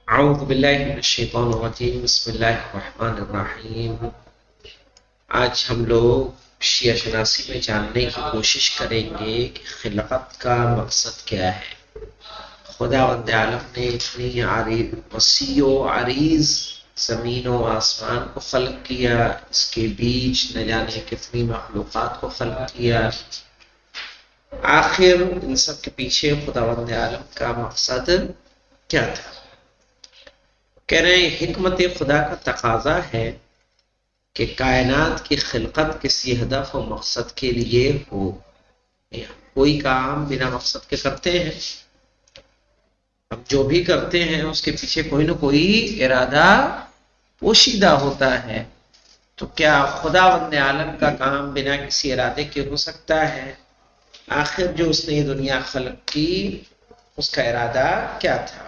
اعوذ باللہ من الشیطان الرجیم بسم اللہ الرحمن الرحیم۔ آج ہم لوگ شیعہ شناسی میں جاننے کی کوشش کریں گے کہ خلقت کا مقصد کیا ہے۔ خداوند عالم نے اتنی وسیع و عریض زمین و آسمان کو خلق کیا، اس کے بیچ نہ جانے کتنی مخلوقات کو خلق کیا۔ آخر ان سب کے پیچھے خداوند عالم کا مقصد کیا تھا؟ کہہ رہے ہیں حکمت خدا کا تقاضا ہے کہ کائنات کی خلقت کسی ہدف و مقصد کے لیے ہو۔ کوئی کام بنا مقصد کے کرتے ہیں، اب جو بھی کرتے ہیں اس کے پیچھے کوئی نہ کوئی ارادہ پوشیدہ ہوتا ہے۔ تو کیا خداوند عالم کا کام بنا کسی ارادے کے ہو سکتا ہے؟ آخر جو اس نے یہ دنیا خلق کی اس کا ارادہ کیا تھا؟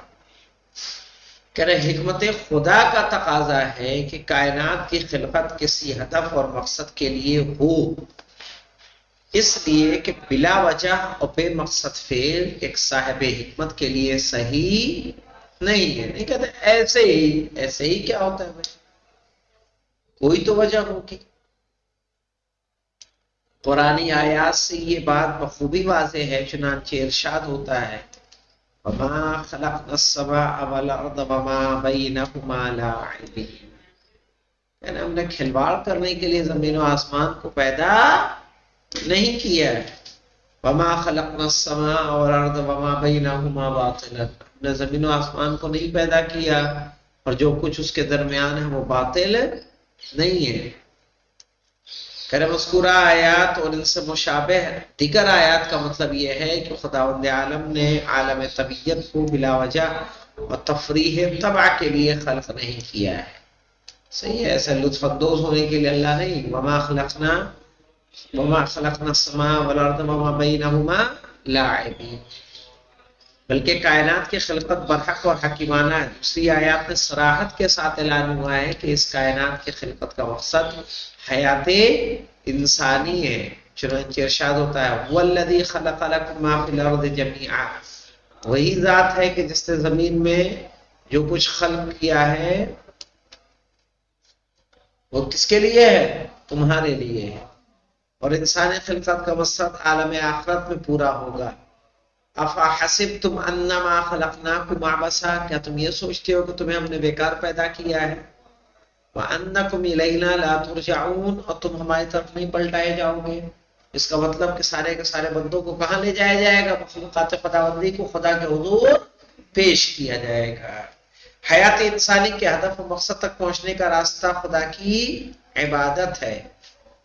کہہ رہے حکمت خدا کا تقاضا ہے کہ کائنات کی خلقت کسی ہدف اور مقصد کے لیے ہو، اس لیے کہ بلا وجہ اور بے مقصد فعل ایک صاحب حکمت کے لیے صحیح نہیں ہے۔ نہیں کہتے ایسے ہی کیا ہوتا ہے بھائی، کوئی تو وجہ ہوگی۔ قرآنی آیات سے یہ بات بخوبی واضح ہے، چنانچہ ارشاد ہوتا ہے وَمَا خَلَقْنَا السَّمَاءَ وَالْأَرْضَ وَمَا بَيْنَهُمَا لَاعِبِينَ، یعنی ہم نے کھلواڑ کرنے کے لیے زمین و آسمان کو پیدا نہیں کیا ہے۔ وَمَا خَلَقْنَا السَّمَاءَ وَالْأَرْضَ وَمَا بَيْنَهُمَا بَاطِلًا، ہم نے زمین و آسمان کو نہیں پیدا کیا اور جو کچھ اس کے درمیان ہے وہ باطل نہیں ہے۔ کہ مذکورہ آیات اور ان سے مشابہ دیگر آیات کا مطلب یہ ہے کہ خداوند عالم نے عالم طبیعت کو بلا وجہ و تفریح طبع کے لیے خلق نہیں کیا ہے۔ صحیح ہے، ایسا لطف اندوز ہونے کے لیے اللہ نہیں۔ وما خلقنا السماء والارض وما بینہما لاعبین، بلکہ کائنات کی خلقت برحق اور حکیمانہ ہے۔ دوسری آیات میں صراحت کے ساتھ اعلان ہوا ہے کہ اس کائنات کی خلقت کا مقصد حیات انسانی ہے، چنانچہ ارشاد ہوتا ہے وَالَّذِي خَلَقَ لَكُم مَا فِي الْأَرْضِ جَمِيعًا، وہی ذات ہے کہ جس نے زمین میں جو کچھ خلق کیا ہے وہ کس کے لیے ہے؟ تمہارے لیے ہے، اور انسانی خلقت کا مقصد عالم آخرت میں پورا ہوگا۔ افحسبتم انما خلقناکم عبثا، کیا تم یہ سوچتے ہو کہ تمہیں ہم نے بیکار پیدا کیا ہے؟ وانکم الینا لا ترجعون، اور تم ہماری طرف نہیں پلٹائے جاؤ گے۔ اس کا مطلب کہ سارے کے سارے بندوں کو کہاں لے جایا جائے گا؟ مخلوقات خداوندی کو خدا کے حضور پیش کیا جائے گا۔ حیات انسانی کے ہدف و مقصد تک پہنچنے کا راستہ خدا کی عبادت ہے۔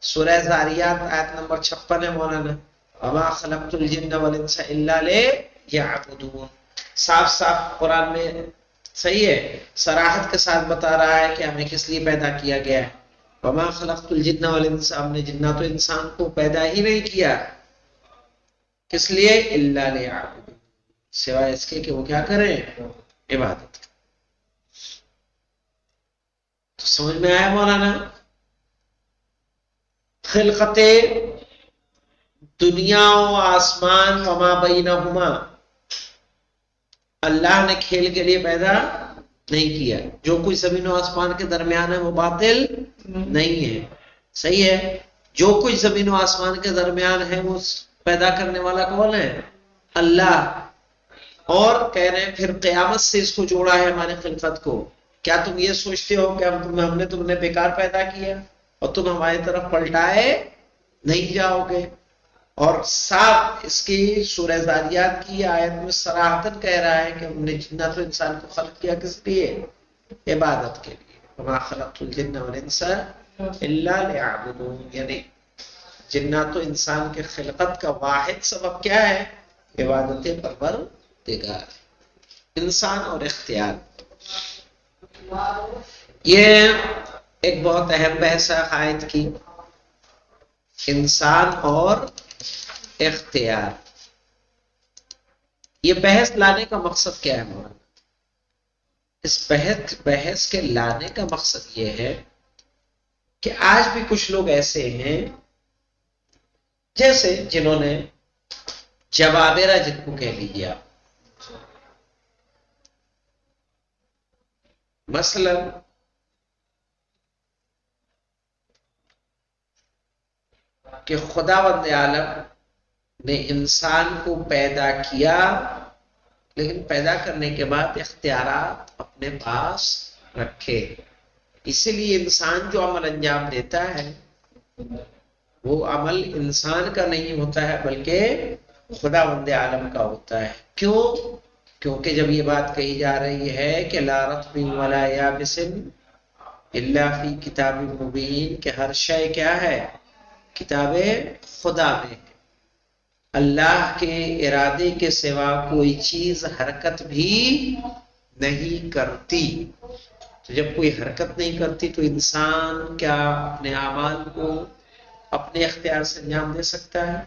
سورہ زاریات آیت نمبر 56 ہے مولانا، وَمَا خَلَقْتُ الْجِنَّ وَالْإِنسَ إِلَّا لِيَعْبُدُونَ، صاف صاف قرآن میں صحیح ہے، صراحت کے ساتھ بتا رہا ہے کہ ہمیں کس لیے پیدا کیا گیا ہے۔ وَمَا خَلَقْتُ الْجِنَّ وَالْإِنسَ، ہم نے جنات و انسان کو پیدا ہی نہیں کیا، کس لیے؟ إِلَّا لِيَعْبُدُونَ، سوائے اس کے کہ وہ کیا کریں؟ عبادت۔ تو سمجھ میں آیا مولانا؟ خلقت دنیا و آسمان وما بینہما اللہ نے کھیل کے لیے پیدا نہیں کیا، جو کچھ زمین و آسمان کے درمیان ہے وہ باطل نہیں ہے۔ صحیح ہے، جو کچھ زمین و آسمان کے درمیان ہے وہ پیدا کرنے والا کون ہے؟ اللہ۔ اور کہہ رہے ہیں پھر قیامت سے اس کو جوڑا ہے ہمارے خلقت کو۔ کیا تم یہ سوچتے ہو کہ ہم نے تم نے بیکار پیدا کیا اور تم ہماری طرف پلٹائے نہیں جاؤ گے؟ اور صاف اس کی سورہ زاریات کی آیت میں صراحتاً کہہ رہا ہے کہ ہم نے جنات و انسان کو خلق کیا کس لیے؟ عبادت کے لیے۔ وَمَا خَلَقْتُ الْجِنَّ وَالْإِنسَ إِلَّا لِيَعْبُدُونَ، یعنی جنات و انسان کے خلقت کا واحد سبب کیا ہے؟ عبادت پروردگار، انسان اور اختیار۔ یہ ایک بہت اہم بحث ہے عقائد کی، انسان اور اختیار۔ یہ بحث لانے کا مقصد کیا ہے مولانا؟ اس بحث کے لانے کا مقصد یہ ہے کہ آج بھی کچھ لوگ ایسے ہیں جیسے جنہوں نے جبابرہ جن کو کہہ لیجیے آپ، مثلا کہ خداوند عالم نے انسان کو پیدا کیا، لیکن پیدا کرنے کے بعد اختیارات اپنے پاس رکھے، اسی لیے انسان جو عمل انجام دیتا ہے وہ عمل انسان کا نہیں ہوتا ہے بلکہ خداوند عالم کا ہوتا ہے۔ کیوں؟ کیونکہ جب یہ بات کہی جا رہی ہے کہ لا رطب ولا یابس الا فی کتاب مبین، کہ ہر شے کیا ہے؟ کتاب خدا میں، اللہ کے ارادے کے سوا کوئی چیز حرکت بھی نہیں کرتی۔ تو جب کوئی حرکت نہیں کرتی تو انسان کیا اپنے اعمال کو اپنے اختیار سے انجام دے سکتا ہے؟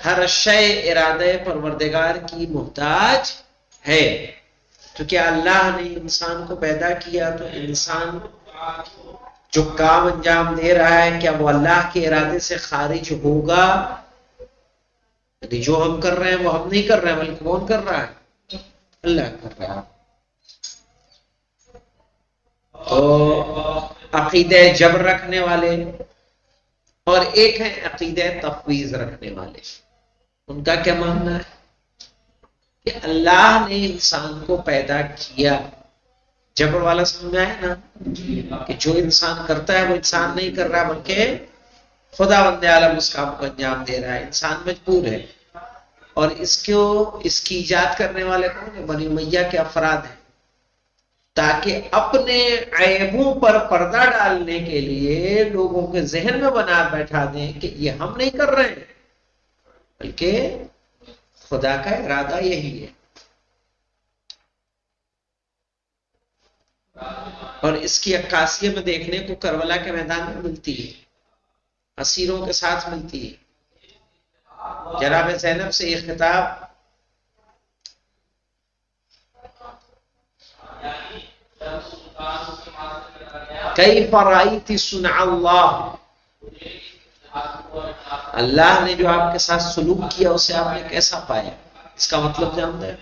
ہر شے ارادے پروردگار کی محتاج ہے۔ تو کیا اللہ نے انسان کو پیدا کیا تو انسان جو کام انجام دے رہا ہے کیا وہ اللہ کے ارادے سے خارج ہوگا؟ یعنی جو ہم کر رہے ہیں وہ ہم نہیں کر رہے ہیں بلکہ کون کر رہا ہے؟ اللہ کر رہا ہے۔ تو عقیدہ جبر رکھنے والے اور ایک ہے عقیدہ تفویض رکھنے والے، ان کا کیا ماننا ہے کہ اللہ نے انسان کو پیدا کیا۔ جبر والا سمجھا ہے نا کہ جو انسان کرتا ہے وہ انسان نہیں کر رہا بلکہ خداوند عالم اس کام کو انجام دے رہا ہے، انسان مجبور ہے۔ اور اس کی ایجاد کرنے والے کون ہیں؟ بنی امیہ کے افراد ہیں، تاکہ اپنے عیبوں پر پردہ ڈالنے کے لیے لوگوں کے ذہن میں بنا بیٹھا دیں کہ یہ ہم نہیں کر رہے ہیں بلکہ خدا کا ارادہ یہی ہے۔ اور اس کی عکاسی میں دیکھنے کو کربلا کے میدان میں ملتی ہے، اسیروں کے ساتھ ملتی ہے۔ جناب زینب سے یہ خطاب کیف رأیت صنع اللہ، اللہ نے جو آپ کے ساتھ سلوک کیا اسے آپ نے کیسا پایا؟ اس کا مطلب جانتے ہیں؟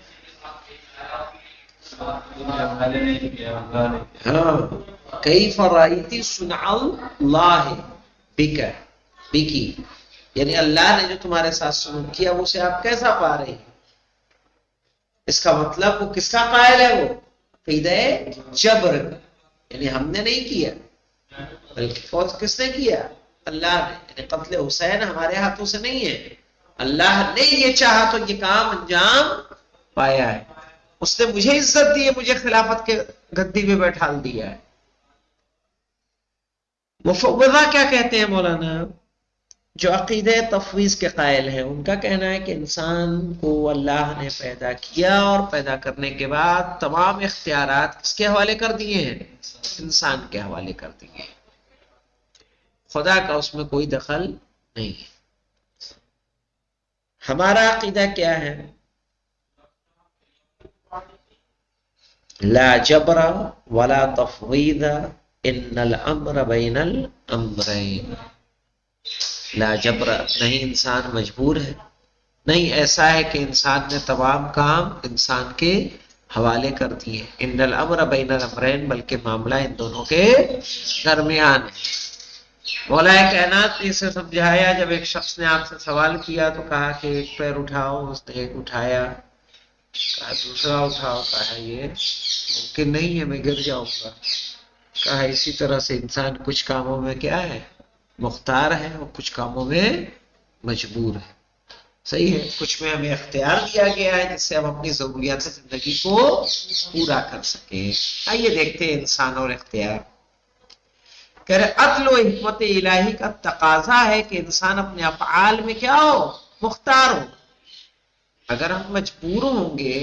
ہاں، کیف رأیت صنع اللہ بکی، یعنی اللہ نے جو تمہارے ساتھ سلوک کیا اسے آپ کیسا پا رہے ہیں؟ اس کا مطلب وہ کس کا قائل ہے؟ وہ عقیدہ جبر، یعنی ہم نے نہیں کیا بلکہ فوج کس نے کیا؟ اللہ نے۔ یعنی قتل حسین ہمارے ہاتھوں سے نہیں ہے، اللہ نے یہ چاہا تو یہ کام انجام پایا ہے، اس نے مجھے عزت دی ہے، مجھے خلافت کے گدی پہ بیٹھا دیا ہے۔ مفوضہ کیا کہتے ہیں مولانا؟ جو عقیدہ تفویض کے قائل ہیں ان کا کہنا ہے کہ انسان کو اللہ نے پیدا کیا اور پیدا کرنے کے بعد تمام اختیارات کس کے حوالے کر دیے ہیں؟ انسان کے حوالے کر دیے ہیں، خدا کا اس میں کوئی دخل نہیں ہے۔ ہمارا عقیدہ کیا ہے؟ لا جبر ولا تفویض ان الامر بین الامرین، لا جبر، نہیں انسان مجبور ہے، نہیں ایسا ہے کہ انسان نے تمام کام انسان کے حوالے کر دیے، ان الامر بین الامرین، بلکہ معاملہ ان دونوں کے درمیان ہے۔ مولا کائنات نے اسے سمجھایا، جب ایک شخص نے آپ سے سوال کیا تو کہا کہ ایک پیر اٹھاؤ، اس نے ایک اٹھایا، کہا دوسرا اٹھاؤ، کہا یہ ممکن نہیں ہے، میں گر جاؤں گا۔ کہا اسی طرح سے انسان کچھ کاموں میں کیا ہے؟ مختار ہے، اور کچھ کاموں میں مجبور ہے۔ صحیح ہے، کچھ میں ہمیں اختیار دیا گیا ہے جس سے ہم اپنی ضروریات زندگی کو پورا کر سکیں۔ آئیے دیکھتے ہیں انسان اور اختیار۔ کہ عدل و حکمت الہی کا تقاضا ہے کہ انسان اپنے افعال میں کیا ہو؟ مختار ہو۔ اگر ہم مجبور ہوں گے،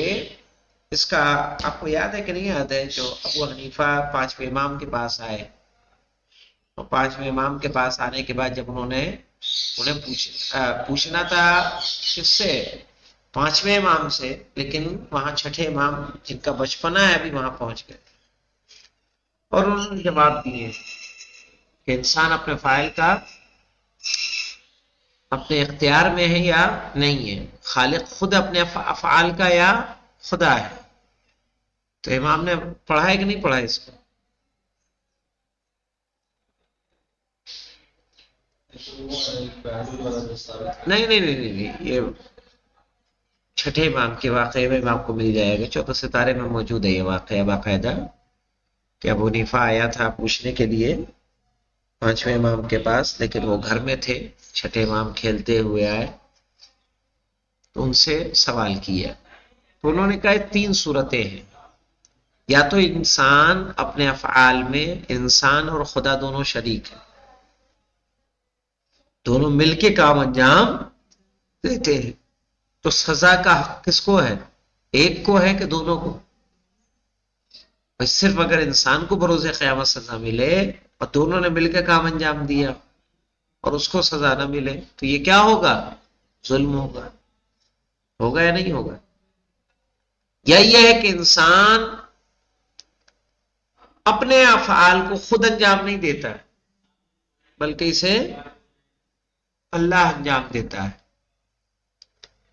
اس کا آپ کو یاد ہے کہ نہیں یاد ہے؟ جو ابو حنیفہ پانچویں امام کے پاس آئے، اور پانچویں امام کے پاس آنے کے بعد جب انہیں پوچھنا تھا کس سے؟ پانچویں امام سے، لیکن وہاں چھٹے امام جن کا بچپنا ہے ابھی وہاں پہنچ گئے، اور انہوں نے جواب دیے کہ انسان اپنے فاعل کا اپنے اختیار میں ہے یا نہیں ہے، خالق خود اپنے افعال کا یا خدا ہے؟ تو امام نے پڑھا ہے کہ نہیں پڑھا اس کو؟ نہیں نہیں نہیں نہیں، یہ چھٹے امام کے واقعے میں آپ کو مل جائے گا، 14 ستارے میں موجود ہے یہ واقعہ باقاعدہ، کہ ابو حنیفہ آیا تھا پوچھنے کے لیے 5ویں امام کے پاس، لیکن وہ گھر میں تھے، چھٹے امام کھیلتے ہوئے آئے تو ان سے سوال کیا، تو انہوں نے کہا 3 صورتیں ہیں، یا تو انسان اپنے افعال میں انسان اور خدا دونوں شریک ہیں، دونوں مل کے کام انجام دیتے ہیں، تو سزا کا حق کس کو ہے؟ ایک کو ہے کہ دونوں کو؟ بس صرف اگر انسان کو بروز قیامت سزا ملے اور دونوں نے مل کے کام انجام دیا اور اس کو سزا نہ ملے تو یہ کیا ہوگا؟ ظلم ہوگا، ہوگا یا نہیں ہوگا؟ یا یہ ہے کہ انسان اپنے افعال کو خود انجام نہیں دیتا بلکہ اسے اللہ انجام دیتا ہے،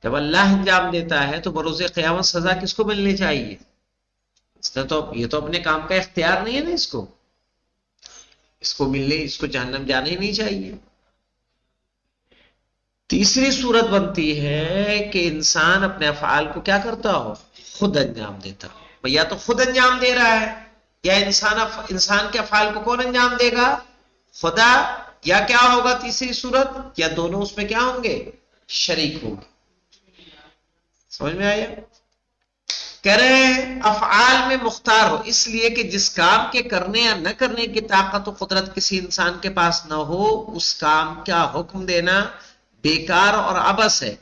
جب اللہ انجام دیتا ہے تو بروز قیامت سزا کس کو ملنی چاہیے؟ اس نے تو یہ تو اپنے کام کا اختیار نہیں ہے نا، اس کو ملنے، اس کو جہنم جانا ہی نہیں چاہیے۔ تیسری صورت بنتی ہے کہ انسان اپنے افعال کو کیا کرتا ہو؟ خود انجام دیتا ہو، یا تو خود انجام دے رہا ہے، یا انسان کے افعال کو کون انجام دے گا؟ خدا، یا کیا ہوگا تیسری صورت؟ یا دونوں اس میں کیا ہوں گے؟ شریک ہوں گے۔ سمجھ میں آیا؟ کہہ رہے ہیں افعال میں مختار ہو، اس لیے کہ جس کام کے کرنے یا نہ کرنے کی طاقت و قدرت کسی انسان کے پاس نہ ہو، اس کام کا حکم دینا بیکار اور عبث ہے۔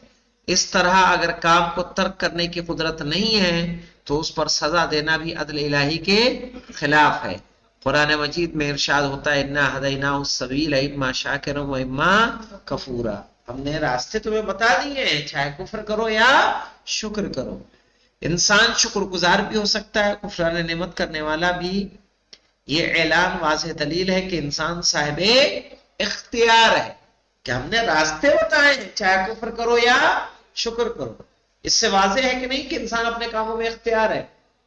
اس طرح اگر کام کو ترک کرنے کی قدرت نہیں ہے تو اس پر سزا دینا بھی عدل الہی کے خلاف ہے۔ قرآن مجید میں ارشاد ہوتا ہے انا ہدیناہ السبیل اما شاکرا و اما کفورا، ہم نے راستے تمہیں بتا دیے ہیں، چاہے کفر کرو یا شکر کرو۔ انسان شکر گزار بھی ہو سکتا ہے، کفران نعمت کرنے والا بھی۔ یہ اعلان واضح دلیل ہے کہ انسان صاحب اختیار ہے، کہ ہم نے راستے بتائے ہیں، چاہے کفر کرو یا شکر کرو۔ اس سے واضح ہے کہ نہیں کہ انسان اپنے کاموں میں اختیار ہے؟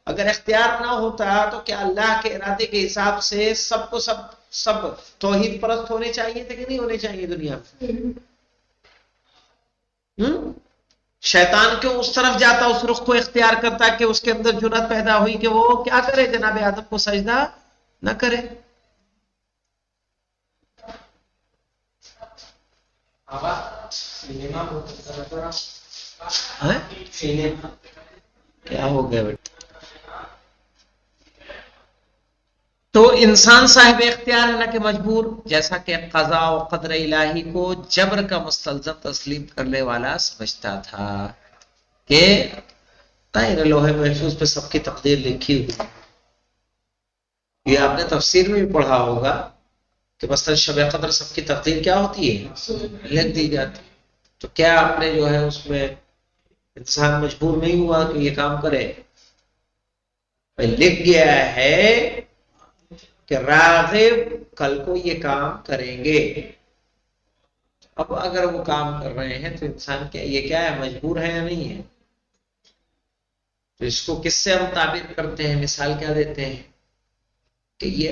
اگر اختیار نہ ہوتا تو کیا اللہ کے ارادے کے حساب سے سب کو سب توحید پرست ہونے چاہیے تھے کہ نہیں ہونے چاہیے دنیا میں؟ شیطان کیوں اس طرف جاتا، اس رخ کو اختیار کرتا کہ اس کے اندر جرأت پیدا ہوئی کہ وہ کیا کرے؟ جناب آدم کو سجدہ نہ کرے۔ کیا ہو گیا بیٹا؟ تو انسان صاحب اختیار ہے نہ کہ مجبور، جیسا کہ قضاء و قدر الہی کو جبر کا مستلزم تسلیم کرنے والا سمجھتا تھا، کہ طاہر لوح محفوظ پہ سب کی تقدیر لکھی ہوئی۔ یہ آپ نے تفسیر میں بھی پڑھا ہوگا کہ مثلا شب قدر سب کی تقدیر کیا ہوتی ہے؟ لکھ دی جاتی۔ تو کیا آپ نے جو ہے اس میں انسان مجبور نہیں ہوا کہ یہ کام کرے؟ لکھ گیا ہے کہ راغب کل کو یہ کام کریں گے، اب اگر وہ کام کر رہے ہیں تو انسان کیا یہ کیا ہے؟ مجبور ہے یا نہیں ہے؟ تو اس کو کس سے ہم تعبیر کرتے ہیں، مثال کیا دیتے ہیں کہ یہ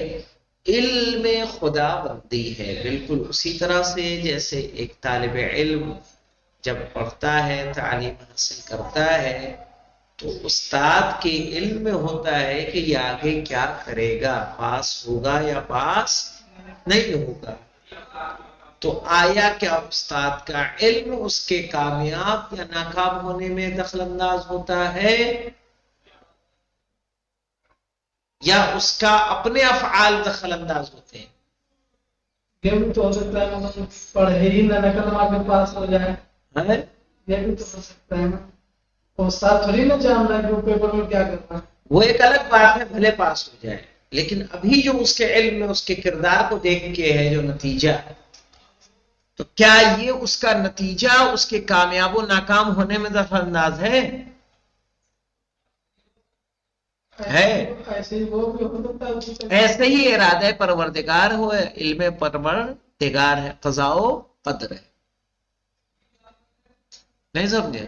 علم خدا بندی ہے، بالکل اسی طرح سے جیسے ایک طالب علم جب پڑھتا ہے، تعلیم حاصل کرتا ہے تو استاد کے علم میں ہوتا ہے کہ یہ آگے کیا کرے گا، پاس ہوگا یا پاس نہیں ہوگا۔ تو آیا کیا استاد کا علم اس کے کامیاب یا ناکام ہونے میں دخل انداز ہوتا ہے، یا اس کا اپنے افعال دخل انداز ہوتے ہیں؟ یہ بھی تو ہو سکتا ہے پڑھے ہی نہ نقل مار کے پاس ہو جائے، یہ بھی تو ہو سکتا ہے نا، تو استاد تھوڑی نہ جان رہا ہے کہ وہ پیپر میں کیا کرنا ہے۔ وہ ایک الگ بات ہے، بھلے پاس ہو جائے، لیکن ابھی جو اس کے علم میں اس کے کردار کو دیکھ کے ہے جو نتیجہ، تو کیا یہ اس کا نتیجہ اس کے کامیاب و ناکام ہونے میں دخل انداز ہے؟ ایسے ہی وہ بھی ہو سکتا ہے، ایسے ہی ارادہ پروردگار ہو، علم پروردگار ہے، قضاء و قدر ہے۔ نہیں سمجھے؟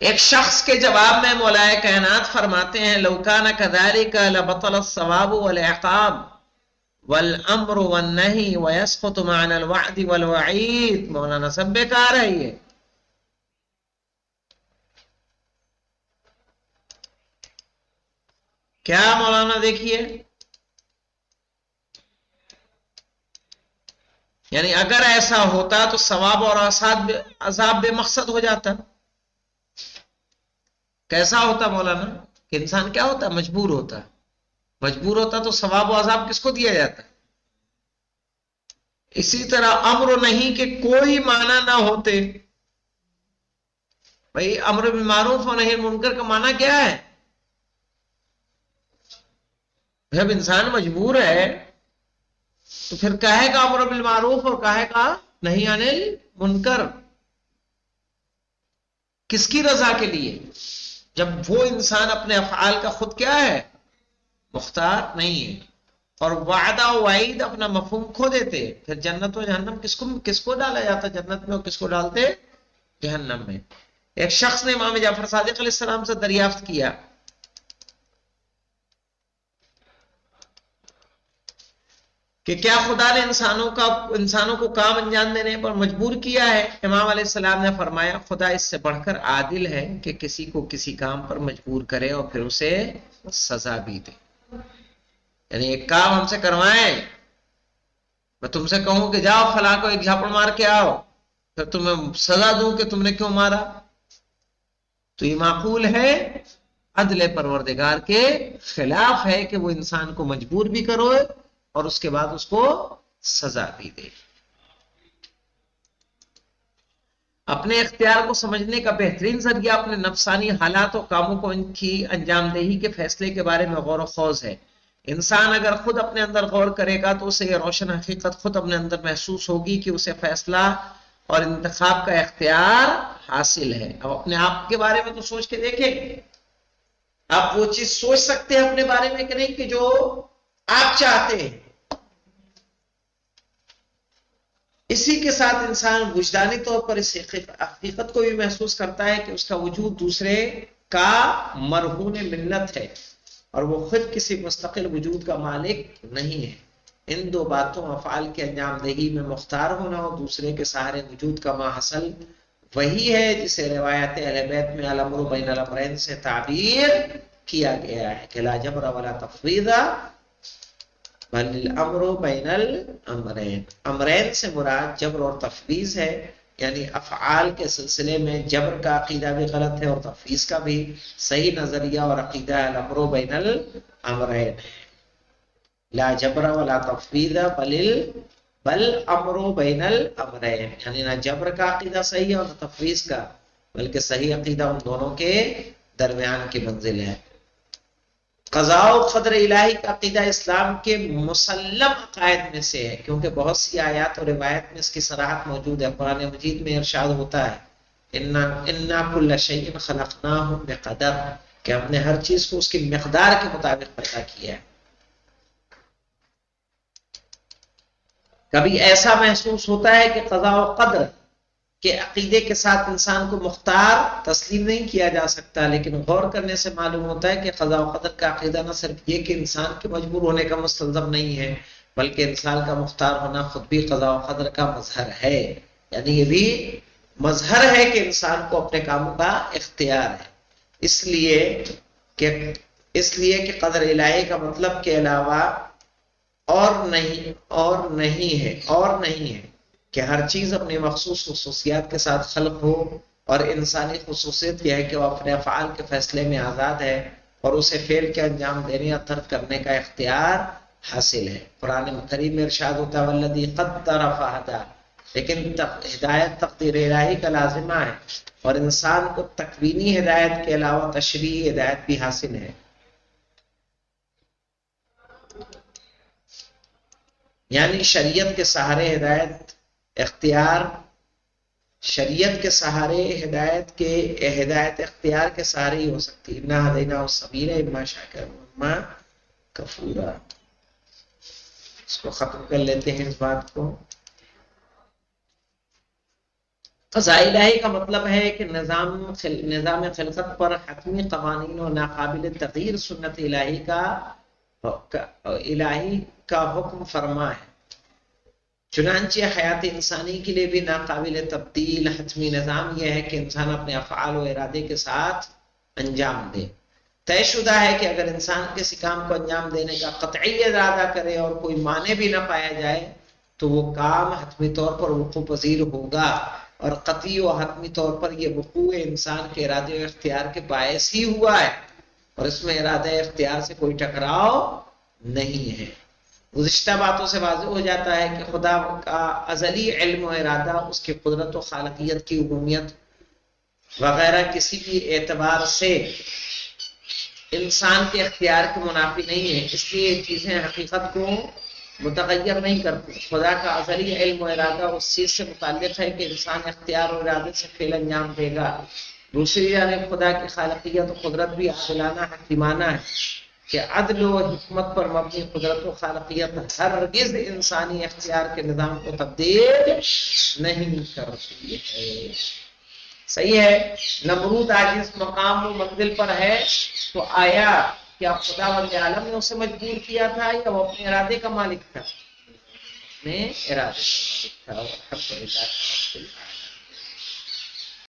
ایک شخص کے جواب میں مولا کائنات فرماتے ہیں لو کان کذالک لبطل الثواب والعقاب والامر والنہی ويسقط معنى الوعد والوعید. مولانا سب بیکار ہے یہ. کیا مولانا دیکھیے، یعنی اگر ایسا ہوتا تو ثواب اور عذاب بے مقصد ہو جاتا. کیسا ہوتا مولانا؟ کہ انسان کیا ہوتا؟ مجبور ہوتا. مجبور ہوتا تو ثواب و عذاب کس کو دیا جاتا؟ اسی طرح امر نہیں کہ کوئی معنی نہ ہوتے. بھئی امر بالمعروف اور نہی منکر کا معنی کیا ہے؟ جب انسان مجبور ہے تو پھر کہے گا امر بالمعروف اور کہے گا نہی عن المنکر کس کی رضا کے لیے؟ جب وہ انسان اپنے افعال کا خود کیا ہے؟ مختار نہیں ہے. اور وعدہ و وعید اپنا مفہوم کھو دیتے، پھر جنت و جہنم کس کو ڈالا جاتا جنت میں اور کس کو ڈالتے جہنم میں. ایک شخص نے امام جعفر صادق علیہ السلام سے دریافت کیا کہ کیا خدا نے انسانوں کو کام انجام دینے پر مجبور کیا ہے؟ امام علیہ السلام نے فرمایا خدا اس سے بڑھ کر عادل ہے کہ کسی کو کسی کام پر مجبور کرے اور پھر اسے سزا بھی دے. یعنی ایک کام ہم سے کروائیں، میں تم سے کہوں کہ جاؤ فلاں کو ایک جھاپڑ مار کے آؤ، پھر تمہیں سزا دوں کہ تم نے کیوں مارا، تو یہ معقول ہے؟ عدل پروردگار کے خلاف ہے کہ وہ انسان کو مجبور بھی کرو اور اس کے بعد اس کو سزا بھی دے. اپنے اختیار کو سمجھنے کا بہترین ذریعہ اپنے نفسانی حالات و کاموں کو ان کی انجام دہی کے فیصلے کے بارے میں غور و خوض ہے. انسان اگر خود اپنے اندر غور کرے گا تو اسے یہ روشن حقیقت خود اپنے اندر محسوس ہوگی کہ اسے فیصلہ اور انتخاب کا اختیار حاصل ہے. اب اپنے آپ کے بارے میں تو سوچ کے دیکھیں، آپ وہ چیز سوچ سکتے ہیں اپنے بارے میں کہ نہیں کہ جو آپ چاہتے ہیں. اسی کے ساتھ انسان وجدانی طور پر اس حقیقت کو بھی محسوس کرتا ہے کہ اس کا وجود دوسرے کا مرہون منت ہے اور وہ خود کسی مستقل وجود کا مالک نہیں ہے. ان دو باتوں افعال کے انجام دہی میں مختار ہونا اور دوسرے کے سہارے وجود کا ماحصل وہی ہے جسے روایت اہل بیت میں الامر بین الامرین سے تعبیر کیا گیا ہے کہ لا جبر ولا تفویض بل الامر بین الامرین. امرین سے مراد جبر اور تفویض ہے، یعنی افعال کے سلسلے میں جبر کا عقیدہ بھی غلط ہے اور تفویض کا بھی. صحیح نظریہ اور عقیدہ الامر بین الامرین ہے. لا جبر ولا تفویض بل امر بین الامرین، یعنی نہ جبر کا عقیدہ صحیح ہے اور نہ تفویض کا، بلکہ صحیح عقیدہ ان دونوں کے درمیان کی منزل ہے. قضاء و قدر الہی کا عقیدہ اسلام کے مسلم عقائد میں سے ہے، کیونکہ بہت سی آیات اور روایت میں اس کی صراحت موجود ہے. قرآن مجید میں ارشاد ہوتا ہے اِنَّا كُلَّ شَيْءٍ خَلَقْنَاهُ بِقَدَرٍ، کہ ہم نے ہر چیز کو اس کی مقدار کے مطابق پیدا کیا ہے. کبھی ایسا محسوس ہوتا ہے کہ قضاء و قدر کے عقیدے کے ساتھ انسان کو مختار تسلیم نہیں کیا جا سکتا، لیکن غور کرنے سے معلوم ہوتا ہے کہ قضاء و قدر کا عقیدہ نہ صرف یہ کہ انسان کے مجبور ہونے کا مستلزم نہیں ہے، بلکہ انسان کا مختار ہونا خود بھی قضاء و قدر کا مظہر ہے. یعنی یہ بھی مظہر ہے کہ انسان کو اپنے کاموں کا اختیار ہے. اس لیے کہ قدر الہی کا مطلب کے علاوہ اور نہیں ہے کہ ہر چیز اپنی مخصوص خصوصیات کے ساتھ خلق ہو، اور انسانی خصوصیت یہ ہے کہ وہ اپنے افعال کے فیصلے میں آزاد ہے اور اسے فعل کے انجام دینے یا ترک کرنے کا اختیار حاصل ہے. قرآن کریم میں ارشاد ہوتا ہے والذی قدر فہدی، لیکن ہدایت تقدیر الہی کا لازمہ ہے اور انسان کو تکوینی ہدایت کے علاوہ تشریعی ہدایت بھی حاصل ہے. یعنی شریعت کے سہارے ہدایت اختیار، شریعت کے سہارے ہدایت اختیار کے سہارے ہی ہو سکتی. اِنَّا هَدَيْنَاهُ السَّبِيلَ إِمَّا شَاكِرًا وَإِمَّا كَفُورًا. اس کو ختم کر لیتے ہیں اس بات کو. قضاء الہی کا مطلب ہے کہ نظام خلقت پر حتمی قوانین اور ناقابل تغیر سنت الہی کا حکم فرما ہے. چنانچہ حیات انسانی کے لیے بھی ناقابل تبدیل حتمی نظام یہ ہے کہ انسان اپنے افعال و ارادے کے ساتھ انجام دے. طے شدہ ہے کہ اگر انسان کسی کام کو انجام دینے کا قطعی ارادہ کرے اور کوئی مانع بھی نہ پایا جائے تو وہ کام حتمی طور پر وقوع پذیر ہوگا، اور قطعی و حتمی طور پر یہ وقوع انسان کے ارادے و اختیار کے باعث ہی ہوا ہے، اور اس میں ارادہ اختیار سے کوئی ٹکراؤ نہیں ہے. گزشتہ باتوں سے واضح ہو جاتا ہے کہ خدا کا ازلی علم و ارادہ، اس کی قدرت و خالقیت کی عمومیت وغیرہ کسی بھی اعتبار سے انسان کے اختیار کے منافی نہیں ہے، اس لیے یہ چیزیں حقیقت کو متغیر نہیں کرتی. خدا کا ازلی علم و ارادہ اس چیز سے متعلق ہے کہ انسان اختیار اور ارادے سے فعل انجام دے گا. دوسری جانب خدا کی خالقیت و قدرت بھی عادلانہ حکیمانہ ہے کہ عدل و حکمت پر مبنی قدرت و خالقیت ہرگز انسانی اختیار کے نظام کو تبدیل نہیں کرتی ہے. صحیح ہے. نمرود آج اس مقام و منزل پر ہے تو آیا کیا خدا وند عالم نے اسے مجبور کیا تھا یا وہ اپنے ارادے کا مالک تھا؟ اپنے ارادے کا مالک تھا.